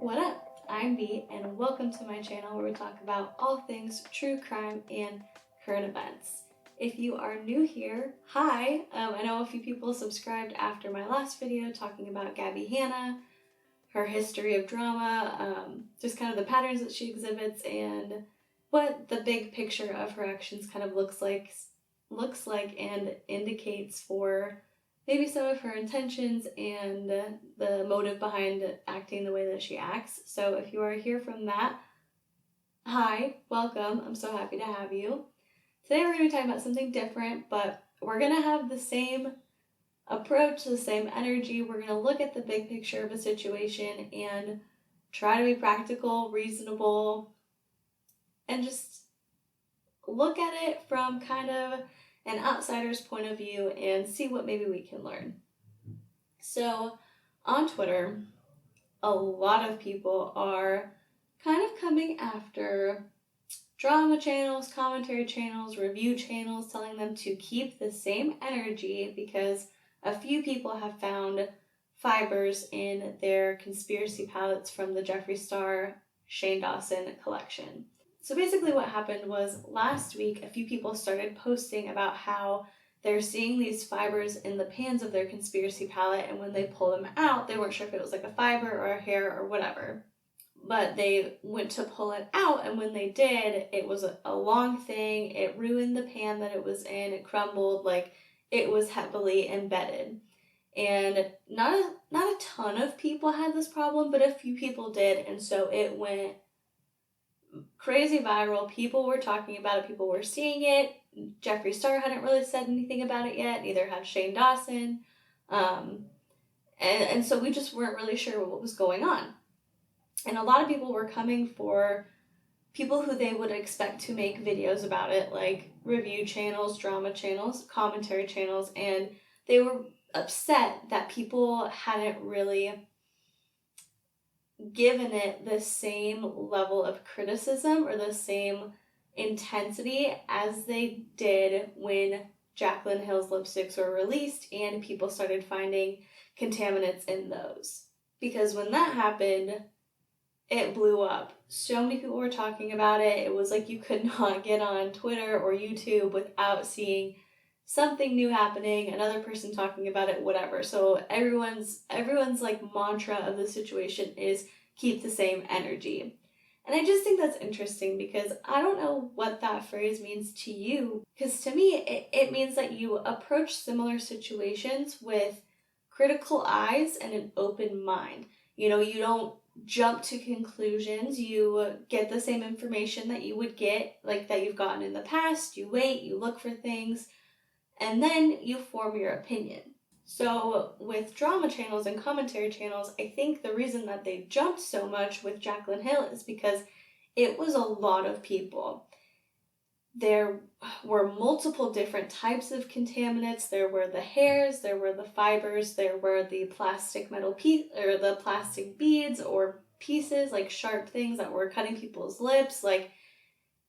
What up? I'm B, and welcome to my channel where we talk about all things true crime and current events. If you are new here, hi! I know a few people subscribed after my last video talking about Gabby Hanna, her history of drama, just kind of the patterns that she exhibits, and what the big picture of her actions kind of looks like and indicates for maybe some of her intentions and the motive behind acting the way that she acts. So if you are here from that, hi, welcome. I'm so happy to have you. Today we're going to be talking about something different, but we're going to have the same approach, the same energy. We're going to look at the big picture of a situation and try to be practical, reasonable, and just look at it from kind of an outsider's point of view and see what maybe we can learn. So on Twitter, a lot of people are kind of coming after drama channels, commentary channels, review channels, telling them to keep the same energy because a few people have found fibers in their conspiracy palettes from the Jeffree Star Shane Dawson collection. So basically what happened was last week, a few people started posting about how they're seeing these fibers in the pans of their conspiracy palette, and when they pull them out, they weren't sure if it was like a fiber or a hair or whatever. But they went to pull it out, and when they did, it was a long thing. It ruined the pan that it was in. It crumbled, like it was heavily embedded. And not a ton of people had this problem, but a few people did, and so it went crazy viral. People were talking about it, people were seeing it. Jeffree Star hadn't really said anything about it yet, neither had Shane Dawson. And so we just weren't really sure what was going on. And a lot of people were coming for people who they would expect to make videos about it, like review channels, drama channels, commentary channels, and they were upset that people hadn't really given it the same level of criticism or the same intensity as they did when Jaclyn Hill's lipsticks were released and people started finding contaminants in those. Because when that happened, it blew up. So many people were talking about it. It was like you could not get on Twitter or YouTube without seeing something new happening, another person talking about it, whatever. So everyone's like mantra of the situation is keep the same energy. And I just think that's interesting because I don't know what that phrase means to you. Because to me, it means that you approach similar situations with critical eyes and an open mind. You know, you don't jump to conclusions. You get the same information that you would get, like that you've gotten in the past. You wait, you look for things, and then you form your opinion. So with drama channels and commentary channels, I think the reason that they jumped so much with Jaclyn Hill is because it was a lot of people. There were multiple different types of contaminants. There were the hairs, there were the fibers, there were the plastic or the plastic beads or pieces, like sharp things that were cutting people's lips. Like,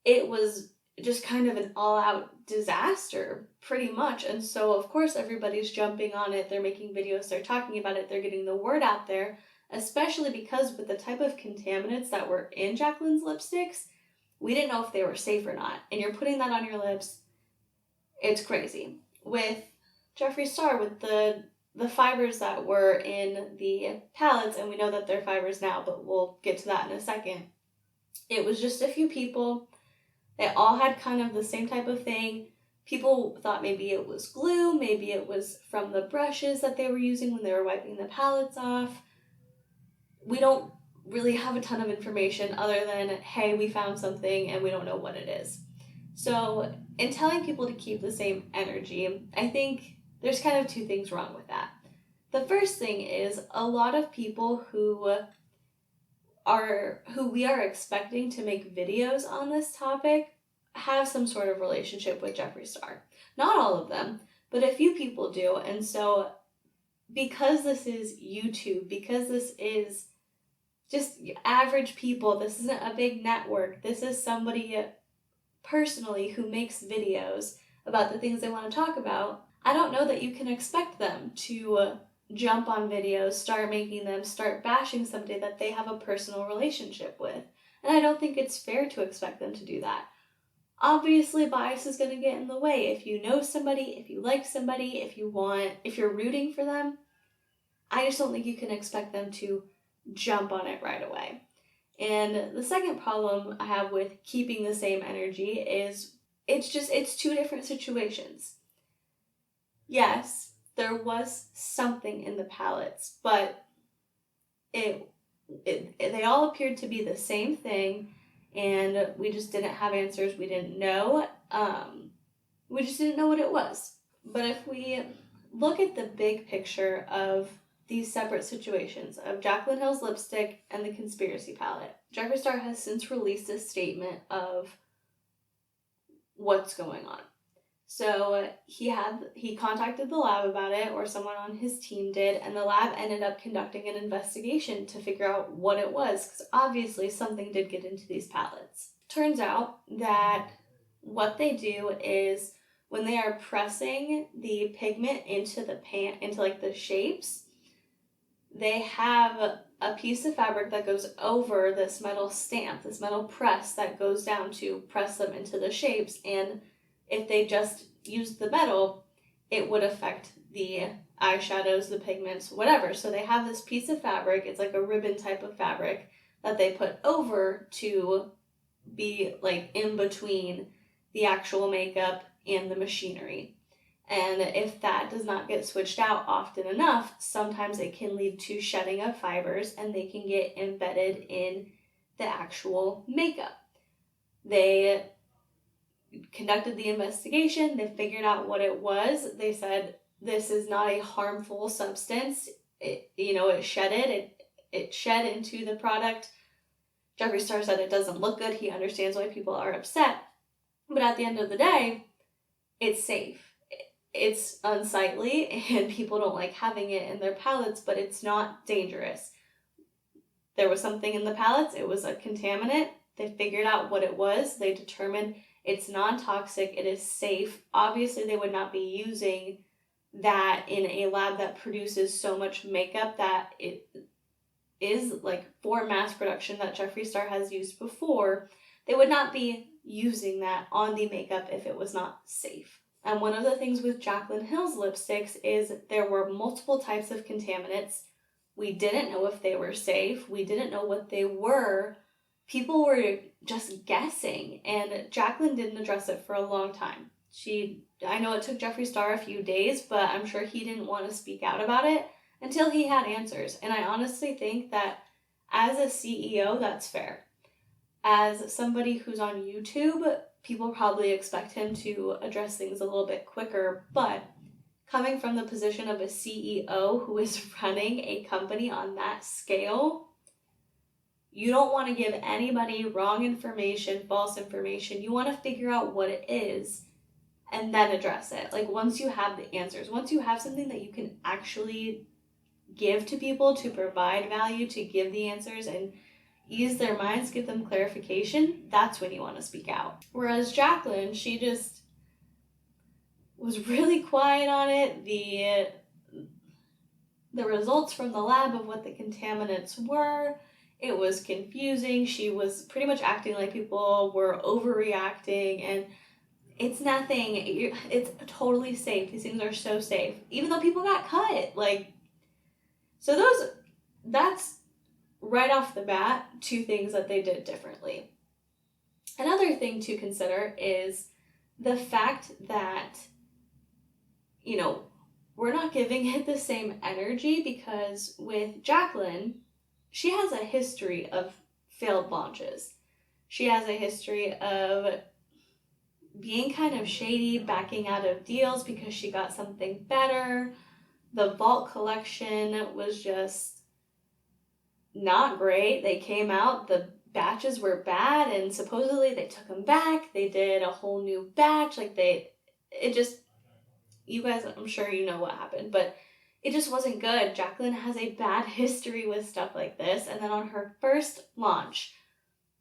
it was just kind of an all-out disaster, pretty much. And so, of course, everybody's jumping on it. They're making videos, they're talking about it, they're getting the word out there, especially because with the type of contaminants that were in Jaclyn's lipsticks, we didn't know if they were safe or not. And you're putting that on your lips, it's crazy. With Jeffree Star, with the fibers that were in the palettes, and we know that they're fibers now, but we'll get to that in a second. It was just a few people. They all had kind of the same type of thing. People thought maybe it was glue, maybe it was from the brushes that they were using when they were wiping the palettes off. We don't really have a ton of information other than, hey, we found something and we don't know what it is. So in telling people to keep the same energy, I think there's kind of two things wrong with that. The first thing is a lot of people who we are expecting to make videos on this topic have some sort of relationship with Jeffree Star. Not all of them, but a few people do. And so because this is YouTube, because this is just average people, this isn't a big network, this is somebody personally who makes videos about the things they want to talk about, I don't know that you can expect them to jump on videos, start making them, start bashing somebody that they have a personal relationship with. And I don't think it's fair to expect them to do that. Obviously, bias is going to get in the way. If you know somebody, if you like somebody, if you're rooting for them, I just don't think you can expect them to jump on it right away. And the second problem I have with keeping the same energy is it's two different situations. Yes, there was something in the pallets, but they all appeared to be the same thing, and we just didn't have answers. We didn't know. We just didn't know what it was. But if we look at the big picture of these separate situations of Jaclyn Hill's lipstick and the conspiracy palette, Jeffree Star has since released a statement of what's going on. So he contacted the lab about it, or someone on his team did, and the lab ended up conducting an investigation to figure out what it was, because obviously something did get into these pallets. Turns out that what they do is when they are pressing the pigment into the shapes, they have a piece of fabric that goes over this metal stamp, this metal press that goes down to press them into the shapes, and if they just used the metal, it would affect the eyeshadows, the pigments, whatever. So they have this piece of fabric, it's like a ribbon type of fabric that they put over to be like in between the actual makeup and the machinery. And if that does not get switched out often enough, sometimes it can lead to shedding of fibers and they can get embedded in the actual makeup. They conducted the investigation, they figured out what it was. They said this is not a harmful substance. It shed into the product. Jeffree Star said it doesn't look good. He understands why people are upset. But at the end of the day, it's safe. It's unsightly and people don't like having it in their palettes, but it's not dangerous. There was something in the palettes. It was a contaminant. They figured out what it was. They determined it's non-toxic. It is safe. Obviously, they would not be using that in a lab that produces so much makeup that it is like for mass production that Jeffree Star has used before. They would not be using that on the makeup if it was not safe. And one of the things with Jaclyn Hill's lipsticks is there were multiple types of contaminants. We didn't know if they were safe. We didn't know what they were. People were just guessing, and Jaclyn didn't address it for a long time. I know it took Jeffree Star a few days, but I'm sure he didn't want to speak out about it until he had answers. And I honestly think that as a CEO, that's fair. As somebody who's on YouTube, people probably expect him to address things a little bit quicker, but coming from the position of a CEO who is running a company on that scale, you don't want to give anybody wrong information, false information. You want to figure out what it is and then address it. Like once you have the answers, once you have something that you can actually give to people to provide value, to give the answers and ease their minds, give them clarification, that's when you want to speak out. Whereas Jaclyn, she just was really quiet on it. The results from the lab of what the contaminants were, it was confusing. She was pretty much acting like people were overreacting, and it's nothing. It's totally safe. These things are so safe, even though people got cut. That's right off the bat, two things that they did differently. Another thing to consider is the fact that, we're not giving it the same energy, because with Jaclyn, she has a history of failed launches. She has a history of being kind of shady, backing out of deals because she got something better. The Vault collection was just not great. They came out, the batches were bad, and supposedly they took them back. They did a whole new batch. You guys, I'm sure you know what happened, but it just wasn't good. Jaclyn has a bad history with stuff like this. And then on her first launch,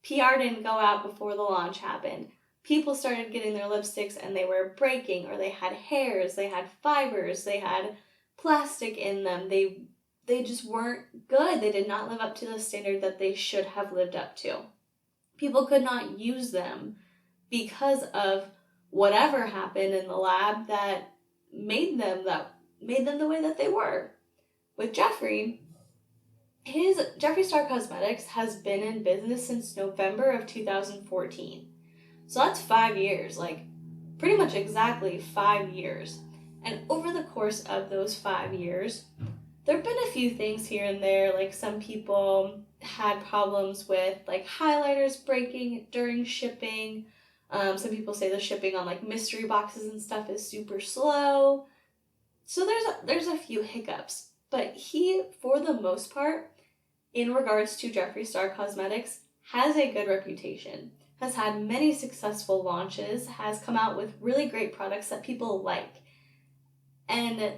PR didn't go out before the launch happened. People started getting their lipsticks and they were breaking, or they had hairs, they had fibers, they had plastic in them. They just weren't good. They did not live up to the standard that they should have lived up to. People could not use them because of whatever happened in the lab that made them the way that they were. With Jeffree, his Jeffree Star Cosmetics has been in business since November of 2014. So that's 5 years, like pretty much exactly 5 years. And over the course of those 5 years, there have been a few things here and there, like some people had problems with like highlighters breaking during shipping. Some people say the shipping on like mystery boxes and stuff is super slow. So there's a few hiccups, but he, for the most part, in regards to Jeffree Star Cosmetics, has a good reputation, has had many successful launches, has come out with really great products that people like. And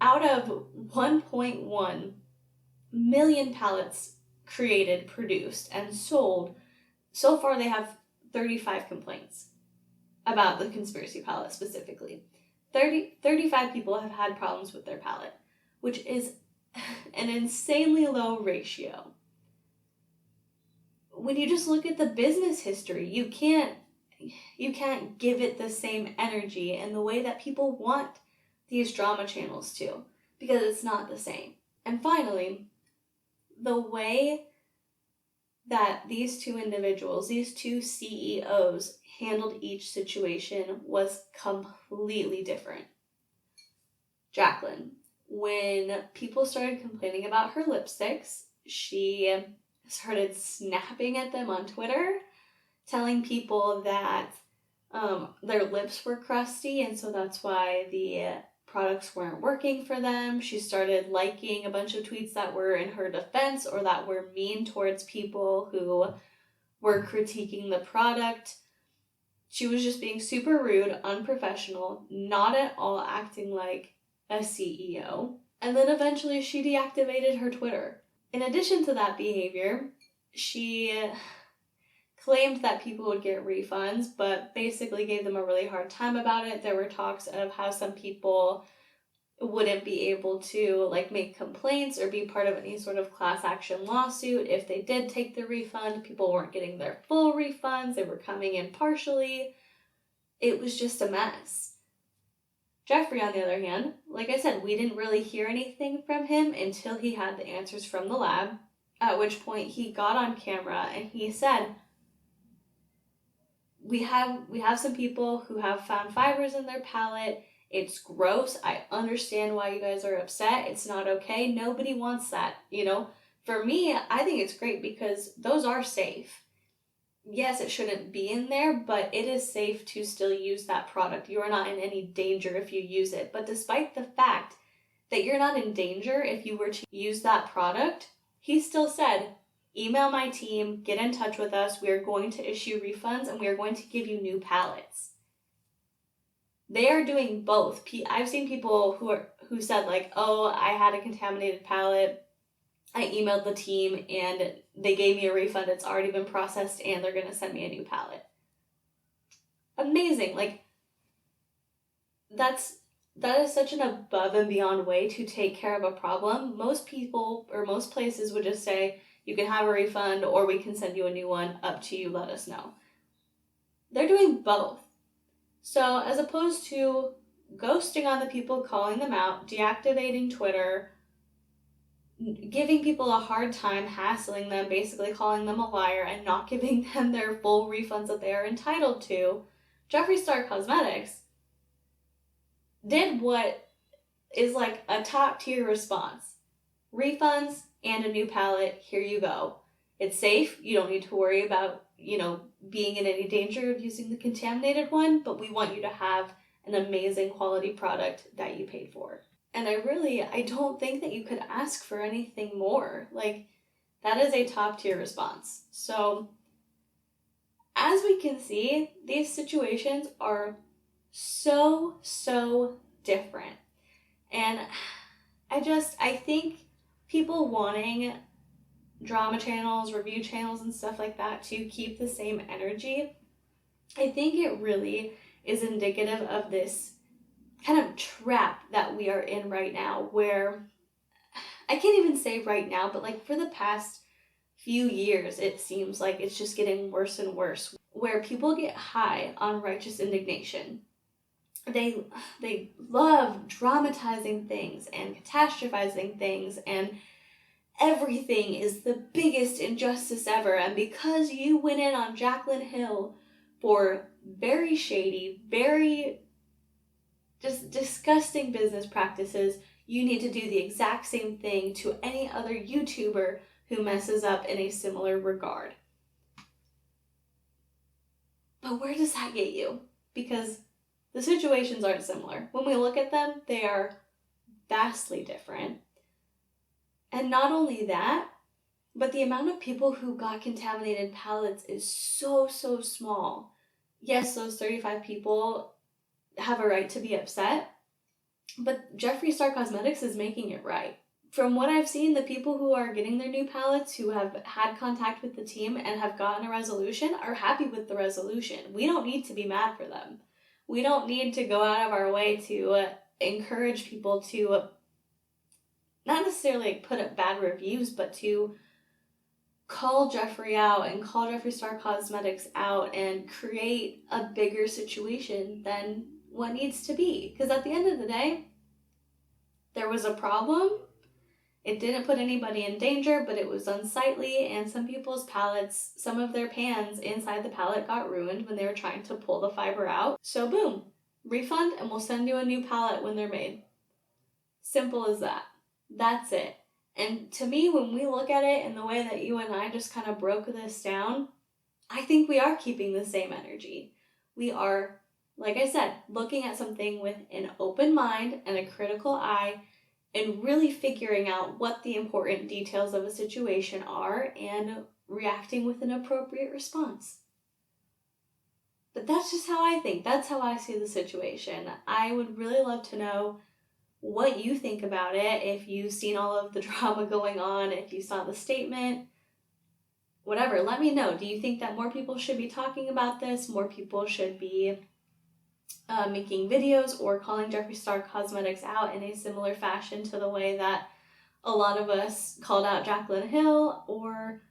out of 1.1 million palettes created, produced, and sold, so far they have 35 complaints about the Conspiracy palette specifically. 35 people have had problems with their palette, which is an insanely low ratio. When you just look at the business history, you can't give it the same energy and the way that people want these drama channels to, because it's not the same. And finally, the way that these two individuals, these two CEOs, handled each situation was completely different. Jaclyn, when people started complaining about her lipsticks, she started snapping at them on Twitter, telling people that their lips were crusty, and so that's why the products weren't working for them. She started liking a bunch of tweets that were in her defense or that were mean towards people who were critiquing the product. She was just being super rude, unprofessional, not at all acting like a CEO. And then eventually she deactivated her Twitter. In addition to that behavior, she claimed that people would get refunds, but basically gave them a really hard time about it. There were talks of how some people wouldn't be able to like make complaints or be part of any sort of class action lawsuit if they did take the refund. People weren't getting their full refunds. They were coming in partially. It was just a mess. Jeffree, on the other hand, like I said, we didn't really hear anything from him until he had the answers from the lab, at which point he got on camera and he said, we have some people who have found fibers in their palette. It's gross. I understand why you guys are upset. It's not okay. Nobody wants that, For me, I think it's great because those are safe. Yes, it shouldn't be in there, but it is safe to still use that product. You are not in any danger if you use it. But despite the fact that you're not in danger if you were to use that product, he still said, email my team, get in touch with us. We are going to issue refunds and we are going to give you new palettes. They are doing both. I've seen people who said like, oh, I had a contaminated palette. I emailed the team and they gave me a refund. It's already been processed and they're going to send me a new palette. Amazing. Like, that is such an above and beyond way to take care of a problem. Most people or most places would just say, you can have a refund or we can send you a new one. Up to you. Let us know. They're doing both. So as opposed to ghosting on the people, calling them out, deactivating Twitter, giving people a hard time, hassling them, basically calling them a liar, and not giving them their full refunds that they are entitled to, Jeffree Star Cosmetics did what is like a top tier response. Refunds and a new palette, here you go. It's safe, you don't need to worry about, being in any danger of using the contaminated one, but we want you to have an amazing quality product that you paid for. And I don't think that you could ask for anything more. Like, that is a top tier response. So, as we can see, these situations are so different. And I think people wanting drama channels, review channels, and stuff like that to keep the same energy, I think it really is indicative of this kind of trap that we are in right now, where I can't even say right now, but like for the past few years, it seems like it's just getting worse and worse, where people get high on righteous indignation. They love dramatizing things and catastrophizing things, and everything is the biggest injustice ever. And because you went in on Jaclyn Hill for very shady, very just disgusting business practices, you need to do the exact same thing to any other YouTuber who messes up in a similar regard. But where does that get you? Because the situations aren't similar. When we look at them, they are vastly different. And not only that, but the amount of people who got contaminated palettes is so small. Yes, those 35 people have a right to be upset, but Jeffree Star Cosmetics is making it right. From what I've seen, the people who are getting their new palettes, who have had contact with the team and have gotten a resolution, are happy with the resolution. We don't need to be mad for them. We don't need to go out of our way to encourage people to not necessarily put up bad reviews, but to call Jeffree out and call Jeffree Star Cosmetics out and create a bigger situation than what needs to be. Because at the end of the day, there was a problem. It didn't put anybody in danger, but it was unsightly, and some people's palettes, some of their pans inside the palette got ruined when they were trying to pull the fiber out. So boom, refund, and we'll send you a new palette when they're made. Simple as that. That's it. And to me, when we look at it in the way that you and I just kind of broke this down, I think we are keeping the same energy. We are, like I said, looking at something with an open mind and a critical eye, and really figuring out what the important details of a situation are and reacting with an appropriate response. But that's just how I think. That's how I see the situation. I would really love to know what you think about it, if you've seen all of the drama going on, if you saw the statement, whatever, let me know. Do you think that more people should be talking about this? More people should be making videos or calling Jeffree Star Cosmetics out in a similar fashion to the way that a lot of us called out Jaclyn Hill? Or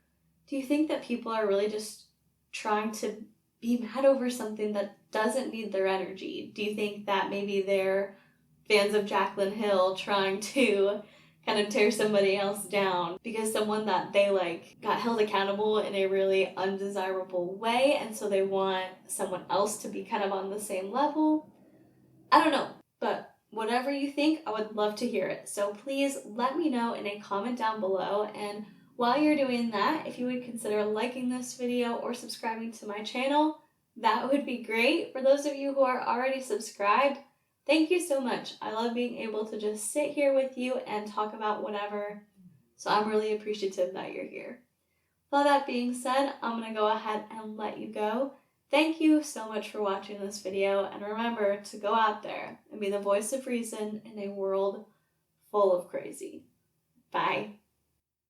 do you think that people are really just trying to be mad over something that doesn't need their energy? Do you think that maybe they're fans of Jaclyn Hill trying to kind of tear somebody else down because someone that they like got held accountable in a really undesirable way, and so they want someone else to be kind of on the same level? I don't know, but whatever you think, I would love to hear it. So please let me know in a comment down below, and while you're doing that, if you would consider liking this video or subscribing to my channel, that would be great. For those of you who are already subscribed, thank you so much. I love being able to just sit here with you and talk about whatever, so I'm really appreciative that you're here. With all that being said, I'm going to go ahead and let you go. Thank you so much for watching this video, and remember to go out there and be the voice of reason in a world full of crazy. Bye.